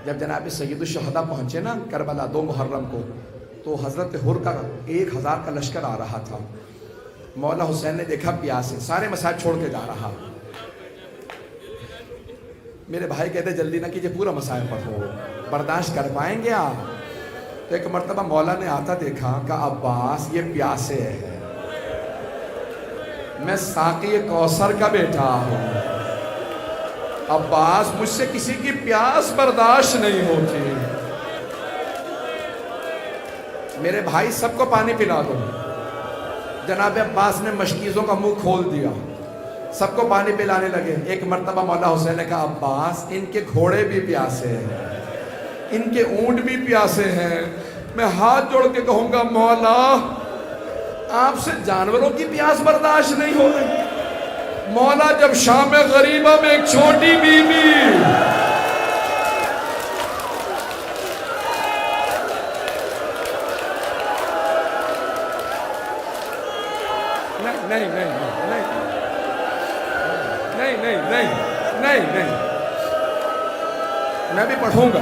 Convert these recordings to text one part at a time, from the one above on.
جب جناب سید الشہداء پہنچے نا کربلا 2 محرم کو، تو حضرت حر کا 1000 کا لشکر آ رہا تھا۔ مولا حسین نے دیکھا پیاس ہے، سارے مسائل چھوڑ کے جا رہا۔ میرے بھائی کہتے جلدی نہ کیجئے، پورا مسائل پڑھو، برداشت کر پائیں گے آپ؟ تو ایک مرتبہ مولا نے آتا دیکھا کہ عباس یہ پیاسے ہے، میں ساقی کوثر کا بیٹا ہوں، عباس مجھ سے کسی کی پیاس برداشت نہیں ہوتی، میرے بھائی سب کو پانی پلا دو۔ جناب عباس نے مشکیزوں کا منہ کھول دیا، سب کو پانی پلانے لگے۔ ایک مرتبہ مولا حسین نے کہا عباس ان کے گھوڑے بھی پیاسے ہیں، ان کے اونٹ بھی پیاسے ہیں، میں ہاتھ جوڑ کے کہوں گا مولا آپ سے جانوروں کی پیاس برداشت نہیں ہو رہی۔ مولا جب شام غریبہ میں ایک چھوٹی بیوی نہیں نہیں نہیں نہیں نہیں نہیں نہیں نہیں، میں بھی پڑھوں گا،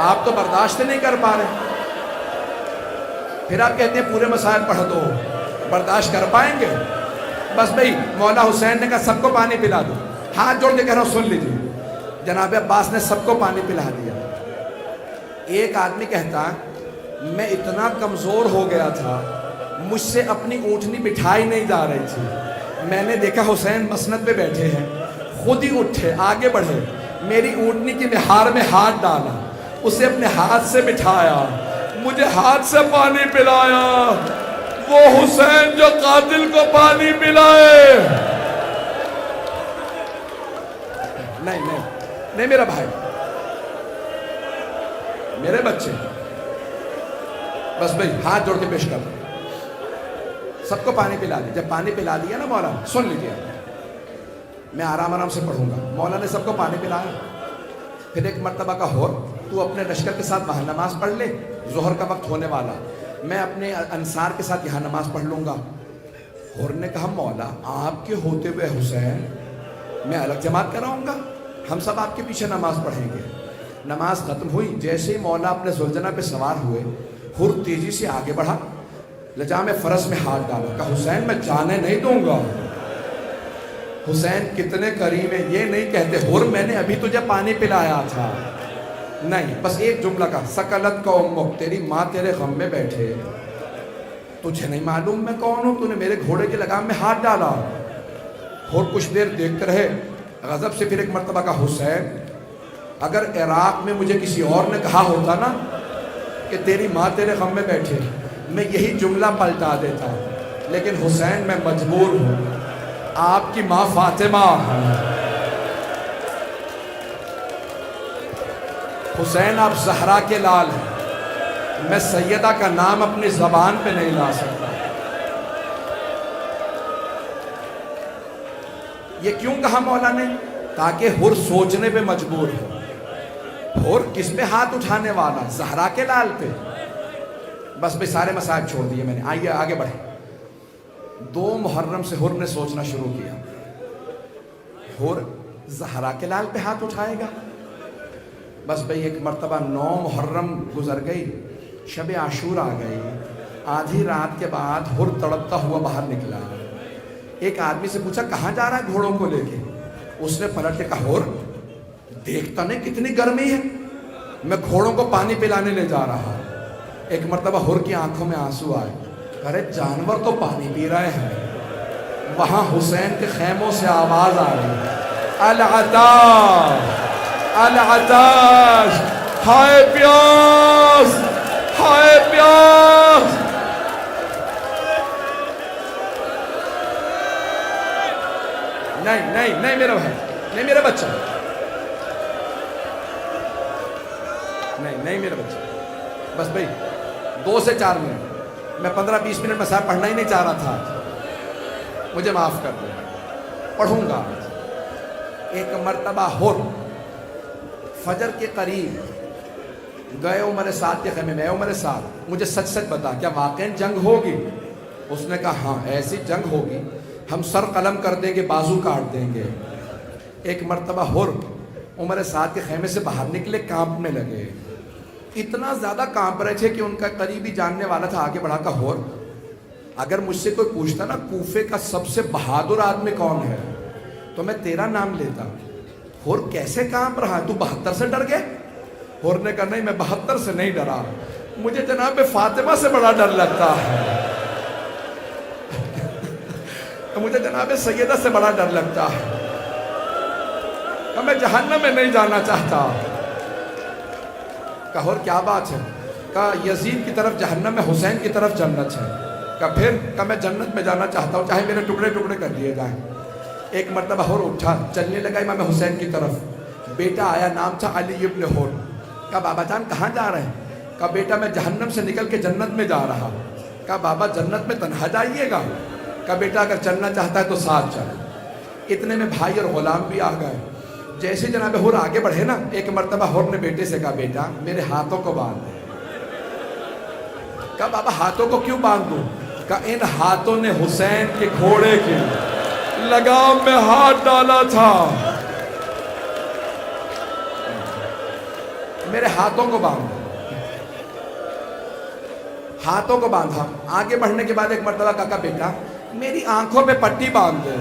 آپ تو برداشت نہیں کر پا رہے، پھر آپ کہتے ہیں پورے مسائل پڑھ دو، برداشت کر پائیں گے؟ بس بھئی مولا حسین نے کہا سب کو پانی پلا دو، ہاتھ جوڑ کے کہہ رہا ہوں سن لیجیے۔ جناب عباس نے سب کو پانی پلا دیا۔ ایک آدمی کہتا میں اتنا کمزور ہو گیا تھا، مجھ سے اپنی اونٹنی بٹھائی نہیں جا رہی تھی، میں نے دیکھا حسین مسند پہ بیٹھے ہیں، خود ہی اٹھے آگے بڑھے، میری اونٹنی کی مہار میں ہاتھ ڈالا، اسے اپنے ہاتھ سے بٹھایا، مجھے ہاتھ سے پانی پلایا، وہ حسین جو قاتل کو پانی پلائے۔ نہیں نہیں نہیں میرا بھائی، میرے بچے، بس بھئی ہاتھ جوڑ کے پیش کر دو، سب کو پانی پلا دیا۔ جب پانی پلا دیا نا مولا، سن لیجیے میں آرام آرام سے پڑھوں گا۔ مولا نے سب کو پانی پلایا، پھر ایک مرتبہ کا ہور تو اپنے لشکر کے ساتھ وہاں نماز پڑھ لے، ظہر کا وقت ہونے والا، میں اپنے انصار کے ساتھ یہاں نماز پڑھ لوں گا۔ ہور نے کہا مولا آپ کے ہوتے ہوئے حسین میں الگ جماعت کراؤں گا، ہم سب آپ کے پیچھے نماز پڑھیں گے۔ نماز ختم ہوئی، جیسے ہی مولا اپنے زلجنہ پہ سوار ہوئے، ہر تیزی سے آگے بڑھا، لجام فرس میں ہاتھ ڈالا، کہا حسین میں جانے نہیں دوں گا۔ حسین کتنے کریم ہیں، یہ نہیں کہتے ہر میں نے ابھی تجھے پانی پلایا تھا، نہیں، بس ایک جملہ کا سکلت کا امک، تیری ماں تیرے غم میں بیٹھے، تجھے نہیں معلوم میں کون ہوں، تو نے میرے گھوڑے کے لگام میں ہاتھ ڈالا۔ اور کچھ دیر دیکھتے رہے، غضب سے پھر ایک مرتبہ کا حسین اگر عراق میں مجھے کسی اور نے کہا ہوتا نا کہ تیری ماں تیرے غم میں بیٹھے، میں یہی جملہ پلٹا دیتا، لیکن حسین میں مجبور ہوں، آپ کی ماں فاطمہ، حسین آپ زہرا کے لال ہیں، میں سیدہ کا نام اپنی زبان پہ نہیں لا سکتا۔ یہ کیوں کہا مولا نے؟ تاکہ ہر سوچنے پہ مجبور ہو، ہر کس پہ ہاتھ اٹھانے والا؟ زہرا کے لال پہ۔ بس بھی سارے مسائل چھوڑ دیے میں نے، آئیے آگے بڑھیں۔ 2 محرم سے ہر نے سوچنا شروع کیا، ہر زہرا کے لال پہ ہاتھ اٹھائے گا؟ بس بھئی ایک مرتبہ 9 محرم گزر گئی، شب عاشور آ گئی، آدھی رات کے بعد ہر تڑپتا ہوا باہر نکلا۔ ایک آدمی سے پوچھا کہاں جا رہا ہے گھوڑوں کو لے کے؟ اس نے پلٹ کے کہا ہر دیکھتا نہیں کتنی گرمی ہے، میں گھوڑوں کو پانی پلانے لے جا رہا۔ ایک مرتبہ ہر کی آنکھوں میں آنسو آئے، ارے جانور تو پانی پی رہے ہیں۔ وہاں حسین کے خیموں سے آواز آ رہی، العطاش العطاش، ہائے پیاس ہائے پیاس۔ نہیں نہیں نہیں میرا بھائی، نہیں میرا بچہ، نہیں نہیں میرا بچہ، بس بھئی 2 سے 4 منٹ، میں 15-20 منٹ میں صاحب پڑھنا ہی نہیں چاہ رہا تھا، مجھے معاف کر دیں، پڑھوں گا۔ ایک مرتبہ ہر فجر کے قریب گئے عمر سعد کے خیمے میں، عمر سعد مجھے سچ سچ بتا کیا واقعی جنگ ہوگی؟ اس نے کہا ہاں ایسی جنگ ہوگی، ہم سر قلم کر دیں گے، بازو کاٹ دیں گے۔ ایک مرتبہ ہر عمر سعد کے خیمے سے باہر نکلے، کانپنے لگے، اتنا زیادہ کانپ رہے تھے کہ ان کا قریبی جاننے والا تھا، آگے بڑھا کہا ہر اگر مجھ سے کوئی پوچھتا نا کوفے کا سب سے بہادر آدمی کون ہے تو میں تیرا نام لیتا۔ ہر کیسے کانپ رہا ہے، تو 72 سے ڈر گئے؟ ہر نے کہا نہیں، میں 72 سے نہیں ڈرا، مجھے جناب فاطمہ سے بڑا ڈر لگتا ہے، مجھے جناب سیدہ سے بڑا ڈر لگتا ہے، میں جہنم میں نہیں جانا چاہتا۔ کہا اور کیا بات ہے؟ کہا یزید کی طرف جہنم میں، حسین کی طرف جنت ہے۔ کہا پھر؟ کہا میں جنت میں جانا چاہتا ہوں، چاہے میرے ٹکڑے ٹکڑے کر دیے جائیں۔ ایک مرتبہ ہور اٹھا، چلنے لگا امام حسین کی طرف، بیٹا آیا، نام تھا علی ابن ہور۔ کہا بابا جان کہاں جا رہے ہیں؟ کہا بیٹا میں جہنم سے نکل کے جنت میں جا رہا۔ کہا بابا جنت میں تنہا جائیے گا؟ کہا بیٹا اگر چلنا چاہتا ہے تو ساتھ چل۔ اتنے میں بھائی اور غلام بھی آ گئے۔ جیسے جناب ہور آگے بڑھے نا، ایک مرتبہ ہور نے بیٹے سے کہا بیٹا میرے ہاتھوں کو باندھ دے۔ کہا بابا ہاتھوں کو کیوں باندھ دوں؟ کہا ان ہاتھوں نے حسین کے گھوڑے کے لگام میں ہاتھ ڈالا تھا، میرے ہاتھوں کو باندھ۔ ہاتھوں کو باندھا۔ آگے بڑھنے کے بعد ایک مرتبہ کہا بیٹا میری آنکھوں پہ پٹی باندھ دے۔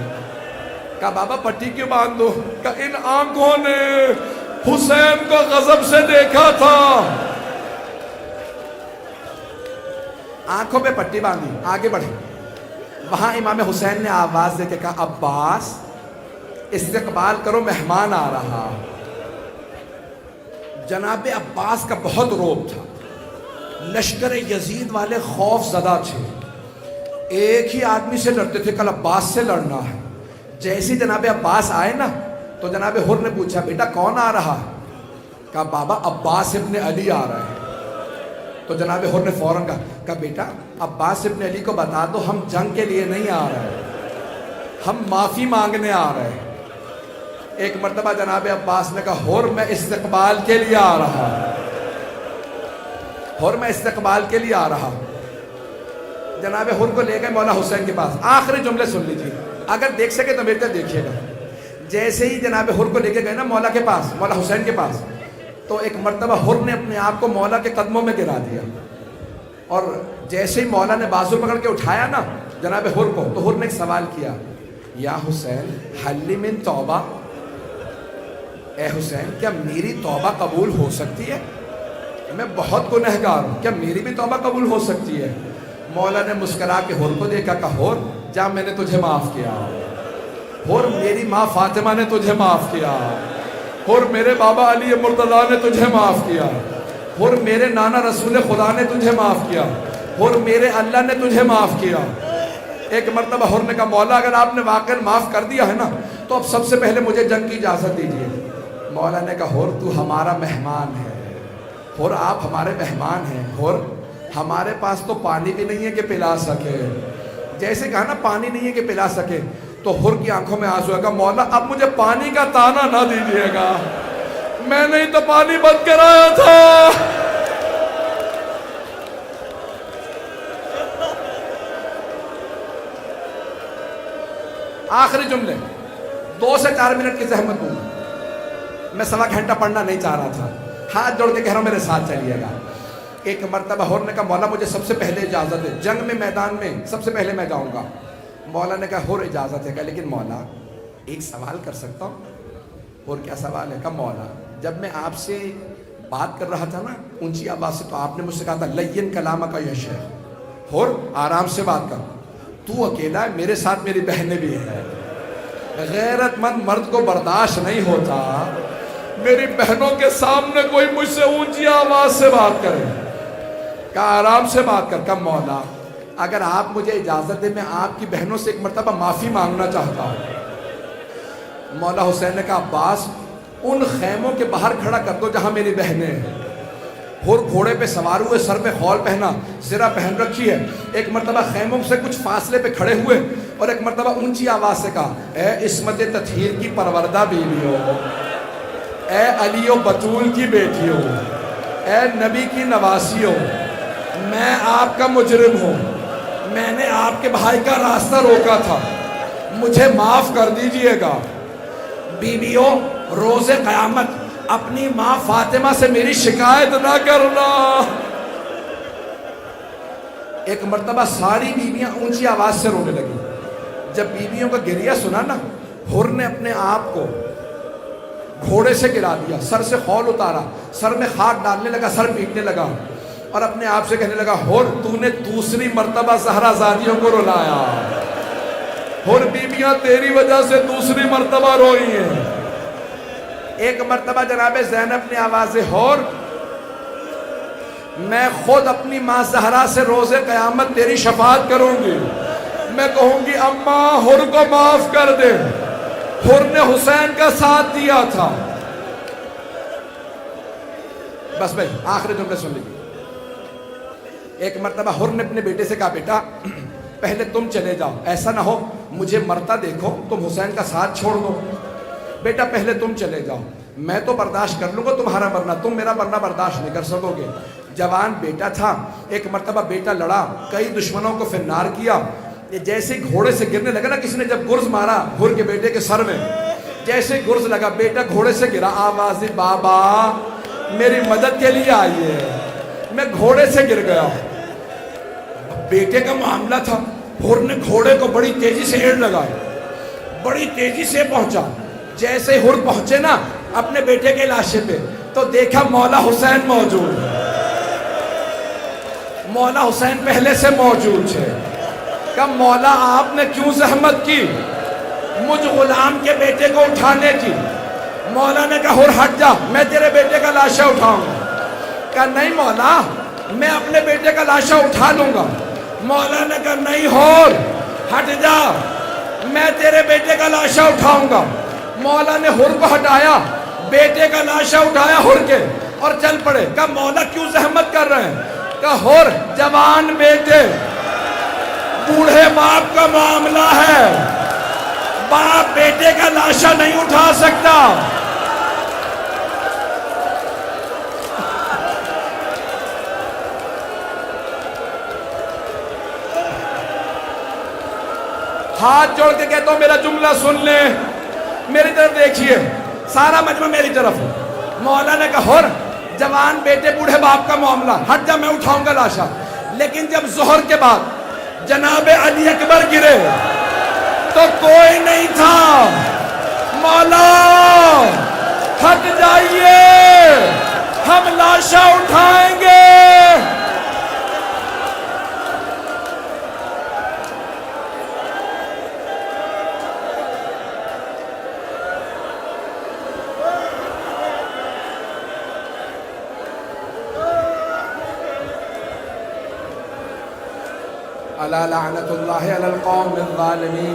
کہا بابا پٹی کیوں باندھ دو؟ کہا ان آنکھوں نے حسین کو غضب سے دیکھا تھا، آنکھوں پہ پٹی باندھی۔ آگے بڑھے، وہاں امام حسین نے آواز دے کے کہا عباس استقبال کرو، مہمان آ رہا۔ جناب عباس کا بہت روب تھا، لشکر یزید والے خوف زدہ تھے، ایک ہی آدمی سے لڑتے تھے، کل عباس سے لڑنا ہے۔ جیسے جناب عباس آئے نا تو جناب ہر نے پوچھا بیٹا کون آ رہا ہے؟ کہا بابا عباس ابن علی آ رہا ہے۔ تو جناب ہر نے فوراً کہا بیٹا عباس ابن علی کو بتا دو ہم جنگ کے لیے نہیں آ رہے، ہم معافی مانگنے آ رہے ہیں۔ ایک مرتبہ جناب عباس نے کہا ہر میں استقبال کے لیے آ رہا، ہر میں استقبال کے لیے آ رہا۔ جناب ہر کو لے گئے مولا حسین کے پاس۔ آخری جملے سن لیجیے، اگر دیکھ سکے تو میرے طرف دیکھیے گا۔ جیسے ہی جناب ہر کو لے کے گئے نا مولا کے پاس، مولا حسین کے پاس، تو ایک مرتبہ ہر نے اپنے آپ کو مولا کے قدموں میں گرا دیا، اور جیسے ہی مولا نے بازو پکڑ کے اٹھایا نا جناب ہر کو، تو ہر نے ایک سوال کیا، یا حسین حل من توبہ، اے حسین کیا میری توبہ قبول ہو سکتی ہے؟ میں بہت گنہگار ہوں، کیا میری بھی توبہ قبول ہو سکتی ہے؟ مولا نے مسکرا کے ہر کو دیکھا، کہا ہر جا میں نے تجھے معاف کیا، ہر میری ماں فاطمہ نے تجھے معاف کیا، ہر میرے بابا علی مرتضیٰ نے تجھے معاف کیا، ہر میرے نانا رسول خدا نے تجھے معاف کیا، ہر میرے اللہ نے تجھے معاف کیا۔ ایک مرتبہ ہر نے کہا مولا اگر آپ نے واقعا معاف کر دیا ہے نا تو اب سب سے پہلے مجھے جنگ کی اجازت دیجیے۔ مولا نے کہا ہر تو ہمارا مہمان ہے، ہر آپ ہمارے مہمان ہیں، ہر ہمارے پاس تو پانی بھی نہیں ہے کہ پلا سکے۔ جیسے کہا نا پانی نہیں ہے کہ پلا سکے، تو ہر کی آنکھوں میں آنسو ہے، کہا مولا اب مجھے پانی کا تانا نہ دیجیے گا، میں نے تو پانی بند کرایا تھا۔ آخری جملے 2 سے 4 منٹ کی زحمت دوں، میں 1.25 گھنٹہ پڑھنا نہیں چاہ رہا تھا، ہاتھ جوڑ کے کہہ رہا ہوں میرے ساتھ چلیے گا۔ ایک مرتبہ ہر نے کہا مولا مجھے سب سے پہلے اجازت ہے، جنگ میں میدان میں سب سے پہلے میں جاؤں گا۔ مولا نے کہا ہر اجازت ہے، کہا لیکن مولا ایک سوال کر سکتا ہوں؟ اور کیا سوال ہے؟ کہا مولا جب میں آپ سے بات کر رہا تھا نا اونچی آواز سے، تو آپ نے مجھ سے کہا تھا لین کلامک یا شیخ، ہر آرام سے بات کر، تو اکیلا ہے، میرے ساتھ میری بہنیں بھی ہیں، غیرت مند مرد کو برداشت نہیں ہوتا میری بہنوں کے سامنے کوئی مجھ سے اونچی آواز سے بات کرے۔ کہا آرام سے بات کر۔ کہا مولا اگر آپ مجھے اجازت دیں میں آپ کی بہنوں سے ایک مرتبہ معافی مانگنا چاہتا ہوں۔ مولا حسین نے کہا عباس ان خیموں کے باہر کھڑا کر دو جہاں میری بہنیں ہیں۔ ہر گھوڑے پہ سوار ہوئے، سر پہ خول پہنا، زرہ پہن رکھی ہے، ایک مرتبہ خیموں سے کچھ فاصلے پہ کھڑے ہوئے اور ایک مرتبہ اونچی آواز سے کہا اے عصمت تطہیر کی پروردہ بیویوں، اے علی و بطول کی بیٹیوں، اے نبی کی نواسیوں، میں آپ کا مجرم ہوں، میں نے آپ کے بھائی کا راستہ روکا تھا، مجھے معاف کر دیجئے گا۔ بیویوں روز قیامت اپنی ماں فاطمہ سے میری شکایت نہ کرنا. ایک مرتبہ ساری بیویاں اونچی آواز سے رونے لگی. جب بیویوں کا گریہ سنا نا، حر نے اپنے آپ کو گھوڑے سے گرا دیا، سر سے خول اتارا، سر میں خاک ڈالنے لگا، سر پیٹنے لگا اور اپنے آپ سے کہنے لگا، حر تو نے دوسری مرتبہ زہرا زادیوں کو رلایا. حر بیویاں تیری وجہ سے دوسری مرتبہ روئی ہیں. ایک مرتبہ جناب زینب نے آواز حر، میں خود اپنی ماں زہرا سے روز قیامت تیری شفاعت کروں گی. میں کہوں گی اماں حر کو معاف کر دے، حر نے حسین کا ساتھ دیا تھا. بس بھائی آخری جملے سن لیجیے. ایک مرتبہ حر نے اپنے بیٹے سے کہا، بیٹا پہلے تم چلے جاؤ، ایسا نہ ہو مجھے مرتا دیکھو تم حسین کا ساتھ چھوڑ دو. بیٹا پہلے تم چلے جاؤ، میں تو برداشت کر لوں گا تمہارا مرنا، تم میرا مرنا برداشت نہیں کر سکو گے. جوان بیٹا تھا. ایک مرتبہ بیٹا لڑا، کئی دشمنوں کو فنار کیا. یہ جیسے گھوڑے سے گرنے لگا نا، کسی نے جب گرز مارا حر کے بیٹے کے سر میں، جیسے گرز لگا بیٹا گھوڑے سے گرا. آواز بابا میری مدد کے لیے آئیے، میں گھوڑے سے گر گیا. بیٹے کا معاملہ تھا. حر نے گھوڑے کو بڑی تیزی سے ایڑ لگائی، بڑی تیزی سے پہنچا. جیسے حر پہنچے نا اپنے بیٹے کے لاشے پہ، تو دیکھا مولا حسین موجود. مولا حسین پہلے سے موجود ہے. کہ مولا آپ نے کیوں زحمت کی مجھ غلام کے بیٹے کو اٹھانے کی؟ مولا نے کہا حر ہٹ جا، میں تیرے بیٹے کا لاشا اٹھاؤں گا. کہا نہیں مولا، میں اپنے بیٹے کا لاشا اٹھا لوں گا. مولا نے کہا نہیں حر ہٹ جا، میں تیرے بیٹے کا لاشا اٹھاؤں گا. مولا نے حر کو ہٹایا، بیٹے کا لاشا اٹھایا حر کے اور چل پڑے. کہا مولا کیوں زحمت کر رہے ہیں؟ کہا حر جوان بیٹے، بوڑھے باپ کا معاملہ ہے، باپ بیٹے کا لاشا نہیں اٹھا سکتا. ہاتھ جوڑ کے کہتا ہوں میرا جملہ سن لیں، میری طرف دیکھیے، سارا مجمع میری طرف ہے. مولا نے کہا حر جوان بیٹے بوڑھے باپ کا معاملہ، ہٹ جا میں اٹھاؤں گا لاشا. لیکن جب ظہر کے بعد جناب علی اکبر گرے تو کوئی نہیں تھا. مولا ہٹ جائیے، ہم لاشا اٹھائیں گے. الا لعنت اللہ علی القوم الظالمین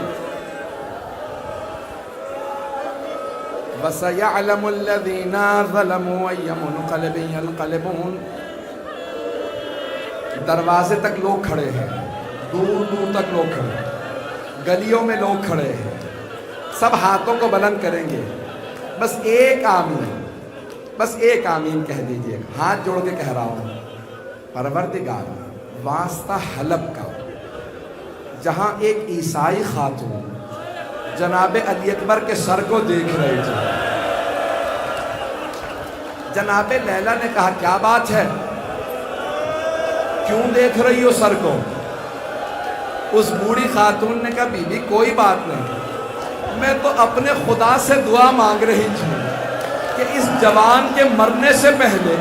وسيعلم الذین ظلموا أي منقلب ينقلبون. دروازے تک لوگ کھڑے ہیں، دور دور تک لوگ کھڑے ہیں، گلیوں میں لوگ کھڑے ہیں، سب ہاتھوں کو بلند کریں گے. بس ایک آمین، بس ایک آمین کہہ دیجئے. ہاتھ جوڑ کے کہہ رہا ہوں، پروردگار واسطہ حلب کا، جہاں ایک عیسائی خاتون جناب علی اکبر کے سر کو دیکھ رہی تھی. جناب لیلا نے کہا کیا بات ہے، کیوں دیکھ رہی ہو سر کو؟ اس بوڑھی خاتون نے کہا بی بی کوئی بات نہیں، میں تو اپنے خدا سے دعا مانگ رہی تھی کہ اس جوان کے مرنے سے پہلے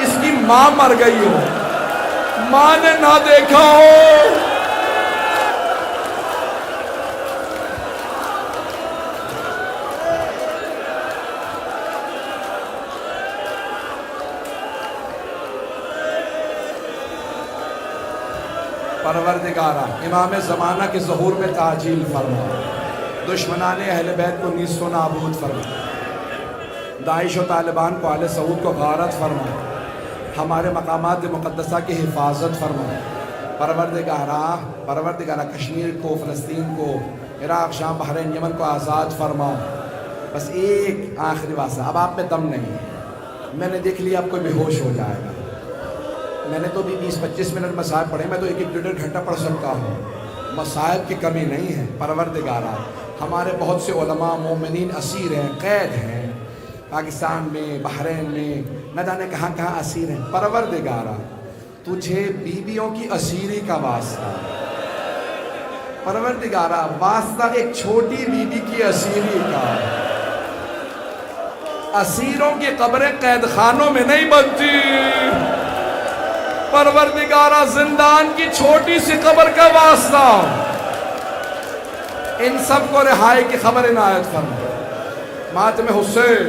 اس کی ماں مر گئی ہو، ماں نے نہ دیکھا ہو. پروردگارہ امام زمانہ کے ظہور میں تعجیل فرما، دشمنان اہل بیت کو نیست و نابود فرما، داعش و طالبان کو آل سعود کو غارت فرما، ہمارے مقامات مقدسہ کی حفاظت فرما. پروردگارہ کشمیر کو، فلسطین کو، عراق، شام، بحرین، یمن کو آزاد فرما. بس ایک آخری واسطہ، اب آپ میں دم نہیں ہے، میں نے دیکھ لیا اب کوئی بے ہوش ہو جائے گا. میں نے تو بھی 20-25 منٹ مصائب پڑھے، میں تو ایک 1-1.5 گھنٹہ پڑھ سکتا ہوں. مصائب کی کمی نہیں ہے. پروردگارہ ہمارے بہت سے علماء مومنین اسیر ہیں، قید ہیں، پاکستان میں، بحرین میں، نہ جانے کہاں کہاں اسیر ہیں۔ پروردگارا تجھے بیویوں کی اسیری کا واسطہ، پروردگارا واسطہ ایک چھوٹی بیوی کی اسیری کا۔ اسیروں کی قبریں قید خانوں میں نہیں بنتی، پروردگارا زندان کی چھوٹی سی قبر کا واسطہ ان سب کو رہائی کی خبر عنایت فرما۔ ماتم حسین